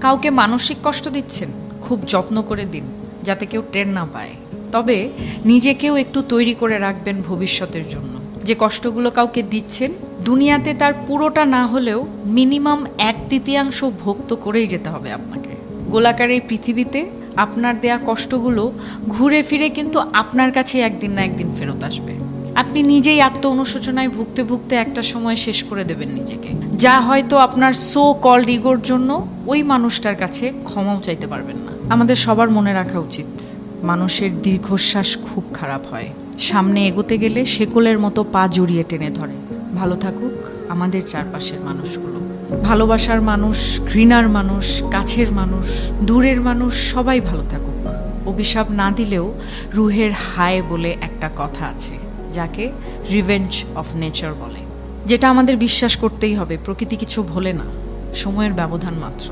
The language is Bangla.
কাউকে মানসিক কষ্ট দিচ্ছেন, খুব যত্ন করে দিন যাতে কেউ টের না পায়। তবে নিজেকেও একটু তৈরি করে রাখবেন ভবিষ্যতের জন্য। যে কষ্টগুলো কাউকে দিচ্ছেন, দুনিয়াতে তার পুরোটা না হলেও মিনিমাম 1/3 ভোগ তো করেই যেতে হবে আপনাকে। গোলাকার এই পৃথিবীতে আপনার দেয়া কষ্টগুলো ঘুরে ফিরে কিন্তু আপনার কাছে একদিন না একদিন ফেরত আসবে। আপনি নিজেই আত্ম অনুশোচনায় ভুগতে ভুগতে একটা সময় শেষ করে দেবেন নিজেকে, যা হয়তো আপনার সো কল্ড ইগোর জন্য ওই মানুষটার কাছে ক্ষমাও চাইতে পারবেন না। আমাদের সবার মনে রাখা উচিত, মানুষের দীর্ঘশ্বাস খুব খারাপ হয়, সামনে এগোতে গেলে শেকলের মতো পা জড়িয়ে টেনে ধরে। ভালো থাকুক আমাদের চারপাশের মানুষগুলো, ভালোবাসার মানুষ, ঘৃণার মানুষ, কাছের মানুষ, দূরের মানুষ, সবাই ভালো থাকুক। অভিশাপ না দিলেও রুহের হায় বলে একটা কথা আছে, যাকে রিভেঞ্জ অফ নেচার বলে, যেটা আমাদের বিশ্বাস করতেই হবে। প্রকৃতি কিছু ভোলে না, সময়ের ব্যবধান মাত্র।